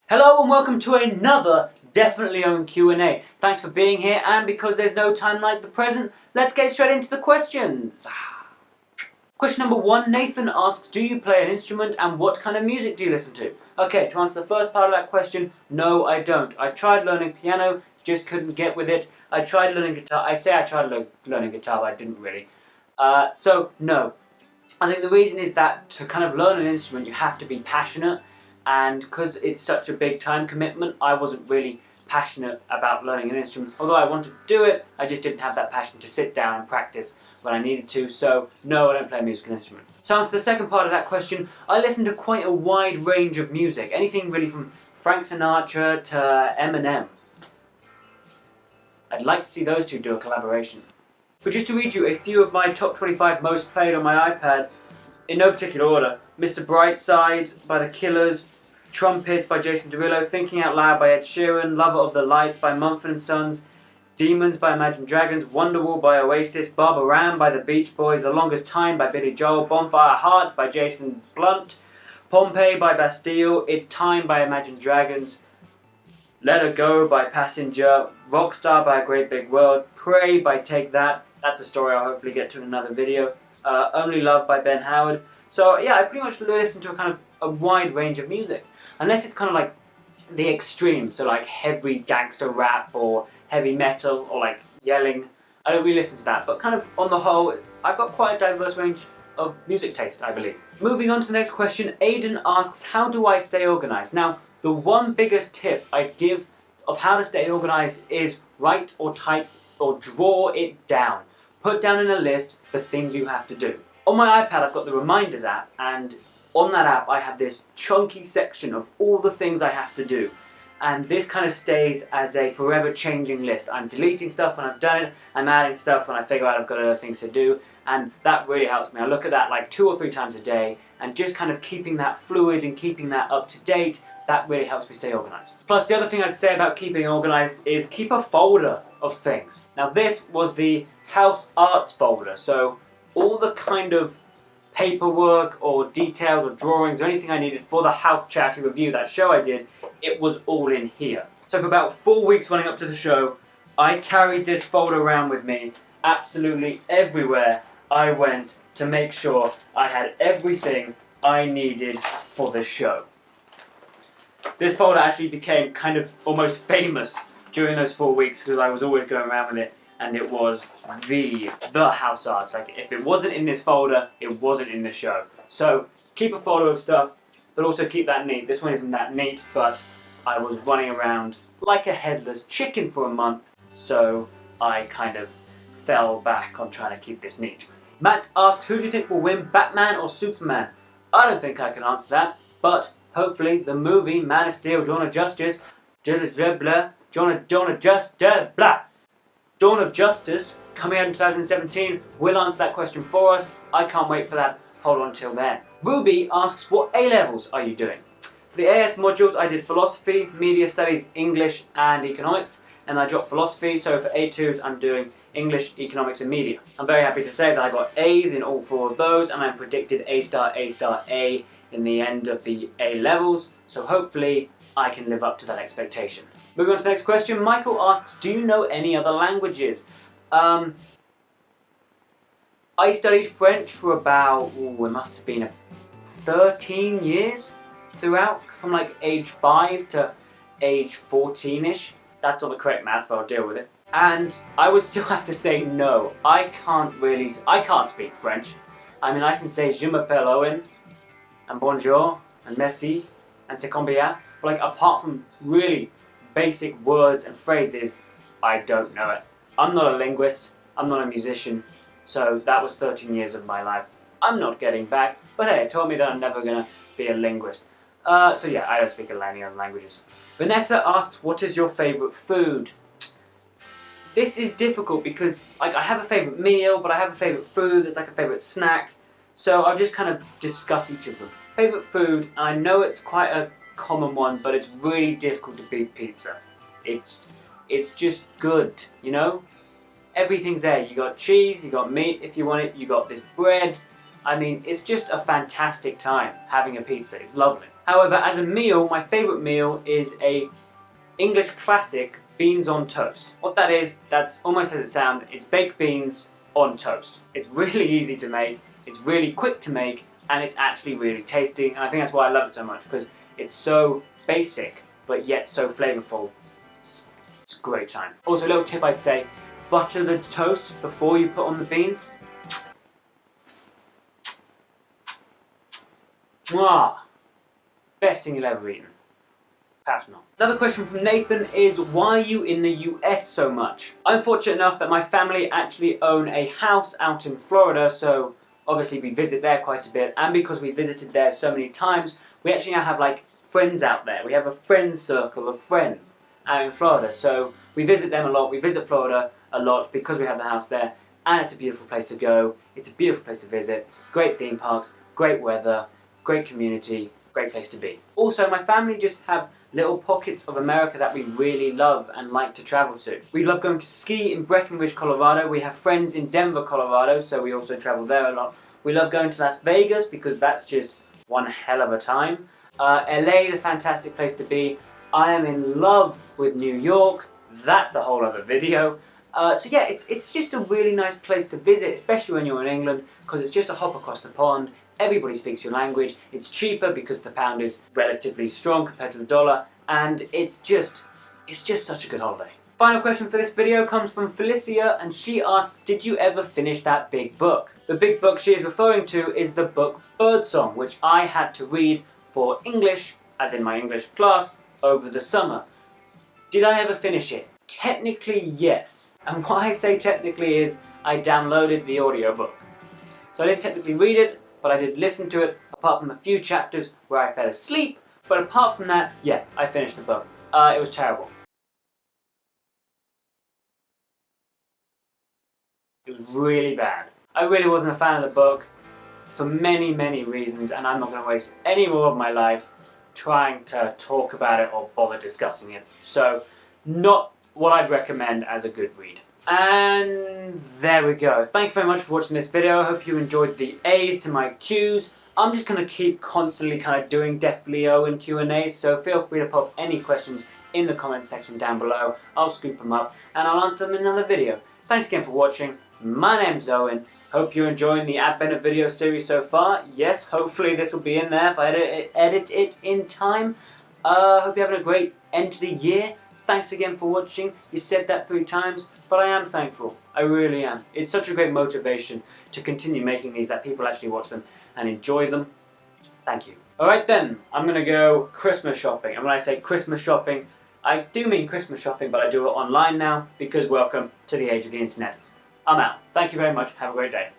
Hello and welcome to another Definitely Owen Q&A. Thanks for being here, and because there's no time like the present, let's get straight into the questions. Question number 1, Nathan asks, do you play an instrument and what kind of music do you listen to? Okay, to answer the first part of that question, no I don't. I tried learning piano, just couldn't get with it. I tried learning guitar. I say I tried learning guitar, but I didn't really. So no. I think the reason is that to kind of learn an instrument you have to be passionate, and because it's such a big time commitment, I wasn't really passionate about learning an instrument. Although I wanted to do it, I just didn't have that passion to sit down and practice when I needed to, so no, I don't play a musical instrument. To answer the second part of that question, I listen to quite a wide range of music, anything really from Frank Sinatra to Eminem. I'd like to see those two do a collaboration. But just to read you a few of my top 25 most played on my iPad, in no particular order: Mr. Brightside by The Killers, Trumpet by Jason Derulo, Thinking Out Loud by Ed Sheeran, Lover of the Lights by Mumford & Sons, Demons by Imagine Dragons, Wonderwall by Oasis, Barbara Ram by The Beach Boys, The Longest Time by Billy Joel, Bonfire Hearts by Jason Blunt, Pompeii by Bastille, It's Time by Imagine Dragons, Let Her Go by Passenger, Rockstar by A Great Big World, Pray by Take That, that's a story I'll hopefully get to in another video, Only Love by Ben Howard. So yeah, I pretty much listen to a kind of a wide range of music. Unless it's kind of like the extreme, so like heavy gangster rap or heavy metal or like yelling. I don't really listen to that, but kind of on the whole, I've got quite a diverse range of music taste, I believe. Moving on to the next question, Aidan asks, how do I stay organised? Now, the one biggest tip I'd give of how to stay organised is write or type or draw it down. Put down in a list the things you have to do. On my iPad, I've got the Reminders app, and on that app I have this chunky section of all the things I have to do, and this kind of stays as a forever changing list. I'm deleting stuff when I've done it, I'm adding stuff when I figure out I've got other things to do, and that really helps me. I look at that like 2 or 3 times a day, and just kind of keeping that fluid and keeping that up to date, that really helps me stay organised. Plus, the other thing I'd say about keeping organised is keep a folder of things. Now this was the house arts folder, so all the kind of paperwork or details or drawings or anything I needed for the house charity review, that show I did, it was all in here. So for about 4 weeks running up to the show, I carried this folder around with me absolutely everywhere I went to make sure I had everything I needed for the show. This folder actually became kind of almost famous during those 4 weeks because I was always going around with it, and it was the house arts. Like, if it wasn't in this folder, it wasn't in the show. So keep a folder of stuff, but also keep that neat. This one isn't that neat, but I was running around like a headless chicken for a month, so I kind of fell back on trying to keep this neat. Matt asks, who do you think will win, Batman or Superman? I don't think I can answer that, but hopefully the movie Man of Steel, Dawn of Justice, Dawn of Justice, coming out in 2017, will answer that question for us. I can't wait for that. Hold on till then. Ruby asks, what A-levels are you doing? For the AS modules, I did philosophy, media studies, English, and economics, and I dropped philosophy, so for A2s, I'm doing English, economics, and media. I'm very happy to say that I got A's in all 4 of those, and I'm predicted A star, A star, A in the end of the A-levels, so hopefully I can live up to that expectation. Moving on to the next question, Michael asks, do you know any other languages? I studied French for about, it must have been 13 years throughout, from like age 5 to age 14-ish. That's not the correct maths, but I'll deal with it. And I would still have to say no. I can't speak French. I mean, I can say je m'appelle Owen, and bonjour, and merci, and c'est combien. But like, apart from really basic words and phrases, I don't know it. I'm not a linguist, I'm not a musician, so that was 13 years of my life. I'm not getting back, but hey, it told me that I'm never gonna be a linguist. So yeah, I don't speak any other languages. Vanessa asks, what is your favourite food? This is difficult because like, I have a favourite meal, but I have a favourite food, it's like a favourite snack. So I'll just kind of discuss each of them. Favourite food, and I know it's quite a common one, but it's really difficult to beat pizza. It's just good, you know? Everything's there. You got cheese, you got meat if you want it, you got this bread. I mean, it's just a fantastic time having a pizza. It's lovely. However, as a meal, my favourite meal is a English classic, beans on toast. What that is, that's almost as it sounds, it's baked beans on toast. It's really easy to make, it's really quick to make, and it's actually really tasty, and I think that's why I love it so much, because it's so basic, but yet so flavourful. It's a great time. Also, a little tip I'd say, butter the toast before you put on the beans. Mwah! Best thing you'll ever eaten. Perhaps not. Another question from Nathan is, why are you in the US so much? I'm fortunate enough that my family actually own a house out in Florida, so obviously we visit there quite a bit, and because we visited there so many times, we actually now have like friends out there. We have a friend circle of friends out in Florida, so we visit them a lot. We visit Florida a lot because we have the house there, and it's a beautiful place to go. It's a beautiful place to visit. Great theme parks, great weather, great community, great place to be. Also, my family just have little pockets of America that we really love and like to travel to. We love going to ski in Breckenridge, Colorado. We have friends in Denver, Colorado, so we also travel there a lot. We love going to Las Vegas because that's just one hell of a time. LA is a fantastic place to be. I am in love with New York. That's a whole other video. So yeah, it's just a really nice place to visit, especially when you're in England, because it's just a hop across the pond. Everybody speaks your language. It's cheaper because the pound is relatively strong compared to the dollar, and it's just such a good holiday. Final question for this video comes from Felicia, and she asked, did you ever finish that big book? The big book she is referring to is the book Birdsong, which I had to read for English, as in my English class, over the summer. Did I ever finish it? Technically, yes. And why I say technically is I downloaded the audiobook. So I didn't technically read it, but I did listen to it, apart from a few chapters where I fell asleep. But apart from that, yeah, I finished the book. It was terrible. It was really bad. I really wasn't a fan of the book for many, many reasons, and I'm not going to waste any more of my life trying to talk about it or bother discussing it. So, not what I'd recommend as a good read. And there we go. Thank you very much for watching this video. I hope you enjoyed the A's to my Q's. I'm just going to keep constantly kind of doing DefinitelyOwen Q&As, so feel free to pop any questions in the comments section down below. I'll scoop them up and I'll answer them in another video. Thanks again for watching. My name's Owen. Hope you're enjoying the Advent of Video series so far. Yes, hopefully this will be in there if I edit it in time. Hope you're having a great end to the year. Thanks again for watching. You said that 3 times, but I am thankful. I really am. It's such a great motivation to continue making these, that people actually watch them and enjoy them. Thank you. Alright then, I'm going to go Christmas shopping. And when I say Christmas shopping, I do mean Christmas shopping, but I do it online now because welcome to the age of the internet. I'm out. Thank you very much. Have a great day.